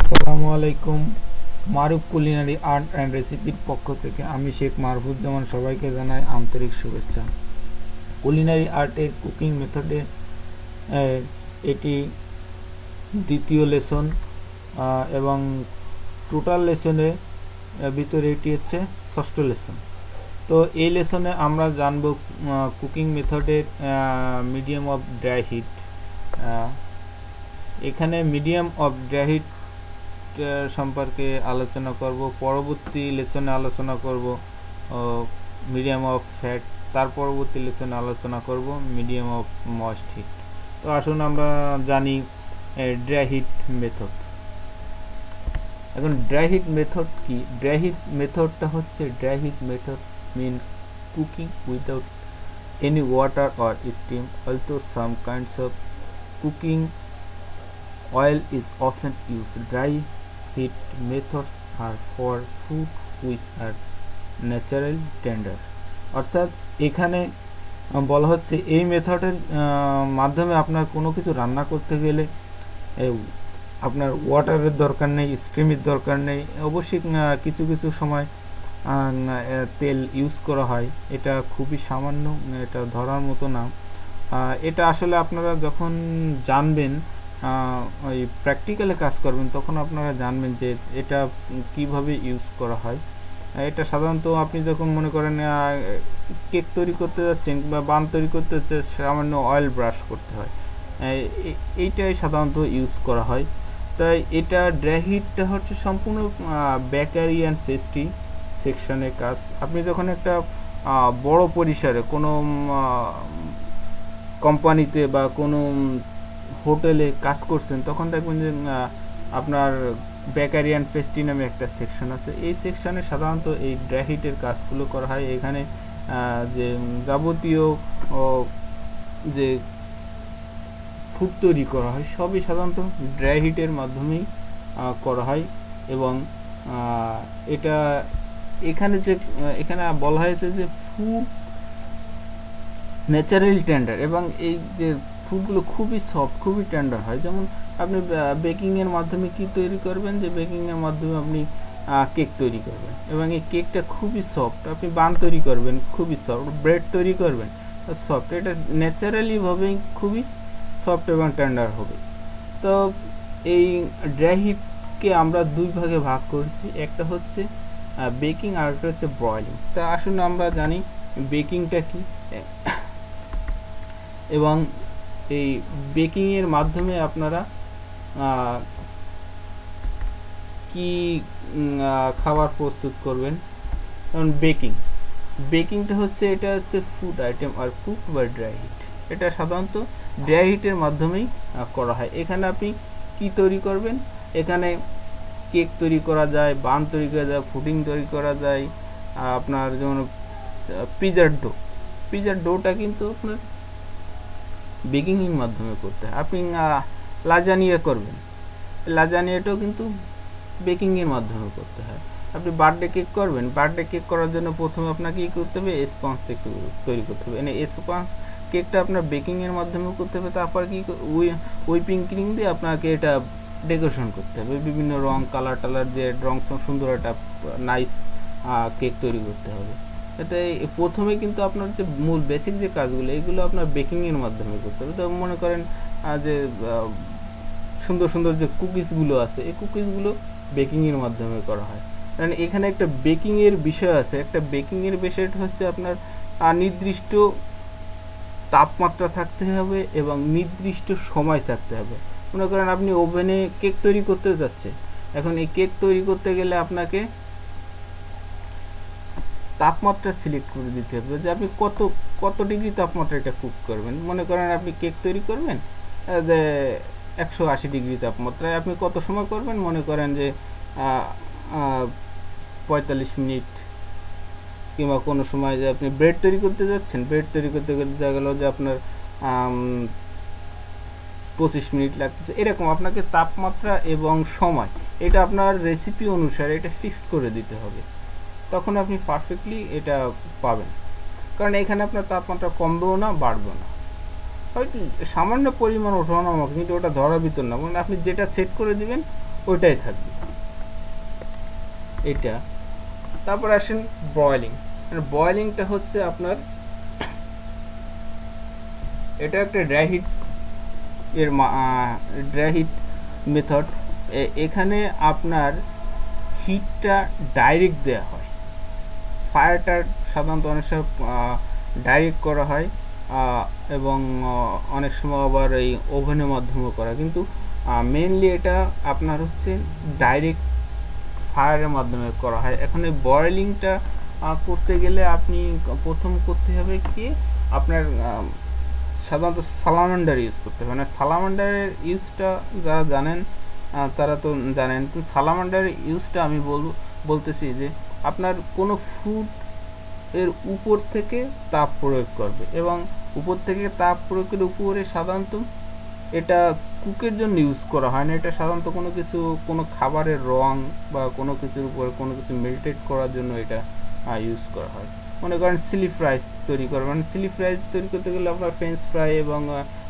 আসসালামু আলাইকুম। মারুফ culinary art and রেসিপির পক্ষ থেকে আমি শেখ মারুফুজ্জামান সবাইকে জানাই আন্তরিক শুভেচ্ছা। কুলিনারি আর্টের কুকিং মেথডে এটি দ্বিতীয় লেসন এবং টোটাল লেসনে ভিতরে এটি হচ্ছে ষষ্ঠ লেসন। তো এই লেসনে আমরা জানব কুকিং মেথডের মিডিয়াম অফ ড্রাই হিট। এখানে মিডিয়াম অফ ড্রাই হিট সম্পর্কে আলোচনা করব। পরবর্তী লেসনে আলোচনা করব মিডিয়াম অফ ফ্যাট, তার পরবর্তী লেসনে আলোচনা করব মিডিয়াম অফ ময়েস্ট হিট। তো আসুন আমরা জানি ড্রাই হিট মেথড। এখন ড্রাই হিট মেথড কি? ড্রাই হিট মেথডটা হচ্ছে dry heat method mean cooking without any water or steam. Also some kinds of cooking oil is often used. Dry heat methods are for food which are natural tender. অর্থাৎ এখানে বলা হচ্ছে এই মেথডের মাধ্যমে আপনার কোনো কিছু রান্না করতে গেলে আপনার ওয়াটারের দরকার নেই, স্টিমের দরকার নেই। অবশ্যই কিছু কিছু সময় তেল ইউজ করা হয়, এটা খুবই সামান্য, এটা ধরার মতো না। এটা আসলে আপনারা যখন জানবেন, ওই প্র্যাকটিক্যালে কাজ করবেন, তখন আপনারা জানবেন যে এটা কিভাবে ইউজ করা হয়। এটা সাধারণত আপনি যখন মনে করেন কেক তৈরি করতে যাচ্ছেন বা বান তৈরি করতে যাচ্ছেন, সামান্য অয়েল ব্রাশ করতে হয়, এইটাই সাধারণত ইউজ করা হয়। তাই এটা ড্রাই হিটটা হচ্ছে সম্পূর্ণ বেকারি অ্যান্ড পেস্ট্রি সেকশনের কাজ। আপনি যখন একটা বড় পরিসরে কোনো কোম্পানিতে বা কোনো হোটেলে কাজ করছেন, তখন দেখবেন যে আপনার বেকারি অ্যান্ড পেস্ট্রি নামে একটা সেকশন আছে। এই সেকশনে সাধারণত এই ড্রাই হিটের কাজগুলো করা হয়। এখানে যে যাবতীয় যে ফুড তৈরি করা হয় সবই সাধারণত ড্রাই হিটের মাধ্যমেই করা হয়। এবং এটা এখানে বলা হয়েছে যে ফুড ন্যাচারালি টেন্ডার, এবং এই যে ফুডগুলো খুবই সফট, খুবই টেন্ডার হয়। যেমন আপনি বেকিংয়ের মাধ্যমে কি তৈরি করবেন, যে বেকিংয়ের মাধ্যমে আপনি কেক তৈরি করবেন এবং এই কেকটা খুবই সফট। আপনি বান তৈরি করবেন, খুবই সফট। ব্রেড তৈরি করবেন, সফট। এটা ন্যাচারালিভাবেই খুবই সফট এবং টেন্ডার হবে। তো এই ড্রাই হিটকে আমরা দুই ভাগে ভাগ করছি, একটা হচ্ছে বেকিং আর একটা হচ্ছে ব্রয়লিং। তা আসুন আমরা জানি বেকিংটা কি, এবং এই বেকিংয়ের মাধ্যমে আপনারা কি খাবার প্রস্তুত করবেন। কারণ বেকিংটা হচ্ছে, এটা হচ্ছে ফুড আইটেম আর কুক বাই ড্রাই হিট। এটা সাধারণত ড্রাই হিটের মাধ্যমেই করা হয়। এখানে আপনি কি তৈরি করবেন, এখানে কেক তৈরি করা যায়, বান তৈরি করা যায়, পুডিং তৈরি করা যায়। আপনার যেমন পিজার ডোটা কিন্তু আপনার বেকিংয়ের মাধ্যমে করতে হয়। আপনি লাজানিয়া করবেন, লাজানিয়াটাও কিন্তু বেকিংয়ের মাধ্যমে করতে হয়। আপনি বার্থডে কেক করবেন, বার্থডে কেক করার জন্য প্রথমে আপনাকে কী করতে হবে, স্পঞ্জ তৈরি করতে হবে। স্পঞ্জ কেকটা আপনার বেকিংয়ের মাধ্যমে করতে হবে। তারপর কি হুইপিং ক্রিম দিয়ে আপনাকে এটা ডেকোরেশন করতে হবে, বিভিন্ন রং কালার টালার দিয়ে রং সুন্দর একটা নাইস কেক তৈরি করতে হবে। এতে প্রথমে কিন্তু আপনার যে মূল বেসিক যে কাজগুলো, এগুলো আপনার বেকিংয়ের মাধ্যমে করতে হবে। তো মনে করেন যে সুন্দর সুন্দর যে কুকিজগুলো আছে, এই কুকিজগুলো বেকিংয়ের মাধ্যমে করা হয়। কারণ এখানে একটা বেকিংয়ের বিষয় আছে। একটা বেকিংয়ের বিষয়টা হচ্ছে আপনার নির্দিষ্ট তাপমাত্রা থাকতে হবে এবং নির্দিষ্ট সময় থাকতে হবে। মনে করেন আপনি ওভেনে কেক তৈরি করতে যাচ্ছেন, এখন এই কেক তৈরি করতে গেলে আপনাকে তাপমাত্রা সিলেক্ট করে দিতে হবে যে আপনি কত ডিগ্রি তাপমাত্রা এটা কুক করবেন। মনে করেন আপনি কেক তৈরি করবেন যে 180 ডিগ্রি তাপমাত্রায়। আপনি কত সময় করবেন, মনে করেন যে 45 মিনিট, কিংবা কোনো সময় যে আপনি ব্রেড তৈরি করতে যাচ্ছেন, ব্রেড তৈরি করতে দেখা গেল যে আপনার 25 মিনিট লাগতেছে। এরকম আপনাকে তাপমাত্রা এবং সময় এটা আপনার রেসিপি অনুসারে এটা ফিক্সড করে দিতে হবে, তখন আপনি পারফেক্টলি এটা পাবেন। কারণ এখানে আপনার তাপমাত্রা কমবেও না, বাড়বেও না, হয়তো সামান্য পরিমাণ ওঠানো, কিন্তু ওটা ধরার ভিতর না। মানে আপনি যেটা সেট করে দিবেন ওইটাই থাকবে এটা। তারপর আসেন বয়েলিং। বয়েলিংটা হচ্ছে আপনার, এটা একটা ড্রাই হিট এর ড্রাই হিট মেথড। এখানে আপনার হিটটা ডাইরেক্ট দেওয়া হয়, ফায়ারটা সাধারণত অনেক সময় ডাইরেক্ট করা হয়, এবং অনেক সময় আবার এই ওভেনের মাধ্যমেও করা, কিন্তু মেনলি এটা আপনার হচ্ছে ডাইরেক্ট ফায়ারের মাধ্যমে করা হয়। এখন এই বয়েলিংটা করতে গেলে আপনি প্রথম করতে হবে কি, আপনার সাধারণত সালামান্ডার ইউজ করতে হবে। মানে সালামান্ডারের ইউজটা যারা জানেন তারা তো জানেন, কিন্তু সালামান্ডারের ইউজটা আমি বলতেছি যে আপনার কোনো ফুড এর উপর থেকে তাপ প্রয়োগ করবে, এবং উপর থেকে তাপ প্রয়োগের উপরে সাধারণত এটা কুকের জন্য ইউজ করা হয় না। এটা সাধারণত কোনো খাবারের রং বা কোনো কিছুর উপরে কোনো কিছু মেল্টেড করার জন্য এটা ইউজ করা হয়। মনে করেন চিলি ফ্রাইস তৈরি করবেন, মানে চিলি ফ্রাইস তৈরি করতে গেলে আপনার ফ্রেঞ্চ ফ্রাই এবং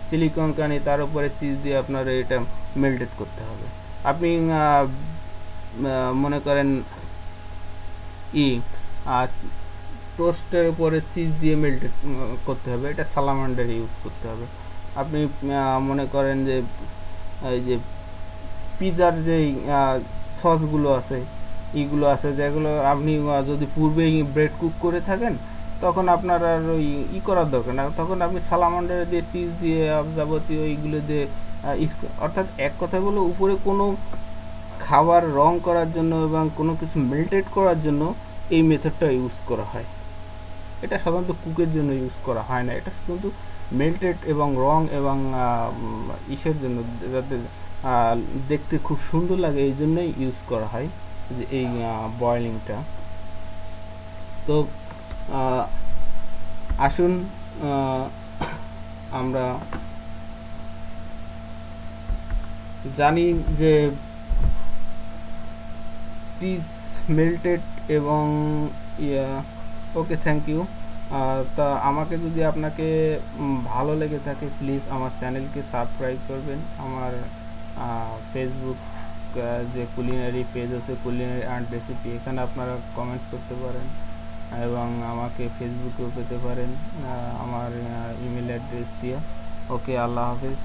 সিলিকন কানি তার উপরে চিজ দিয়ে আপনার এটা মেল্টেড করতে হবে। আপনি মনে করেন টোস্টের উপরে চিজ দিয়ে মেল্টেড করতে হবে, এটা সালামান্ডার ইউজ করতে হবে। আপনি মনে করেন যে এই যে পিজার যেই সসগুলো আছে, এইগুলো আছে যেগুলো আপনি যদি পূর্বেই ব্রেড কুক করে থাকেন, তখন আপনার আর ওই করার দরকার না, তখন আপনি সালামান্ডার দিয়ে চিজ দিয়ে যাবতীয় এইগুলো দিয়ে অর্থাৎ এক কথা বলে উপরে কোনো খাবার রং করার জন্য এবং কোনো কিছু মেল্টেড করার জন্য এই মেথডটা ইউজ করা হয়। এটা সাধারণত কুকের জন্য ইউজ করা হয় না, এটা শুধু মেল্টেড এবং রং এবং ইসের জন্য, যাতে দেখতে খুব সুন্দর লাগে এই জন্যই ইউজ করা হয় যে এই বয়েলিংটা। তো আসুন আমরা জানি যে চিজ মেল্টেড এবং ওকে, থ্যাংক ইউ। তা আমাকে যদি আপনাকে ভালো লেগে থাকে প্লিজ আমার চ্যানেলকে সাবস্ক্রাইব করবেন। আমার ফেসবুক যে কুলিনারি পেজ আছে, কুলিনারি অ্যান্ড রেসিপি, এখানে আপনারা কমেন্টস করতে পারেন এবং আমাকে ফেসবুকেও পেতে পারেন আমার ইমেল অ্যাড্রেস দিয়ে। ওকে, আল্লাহ হাফিজ।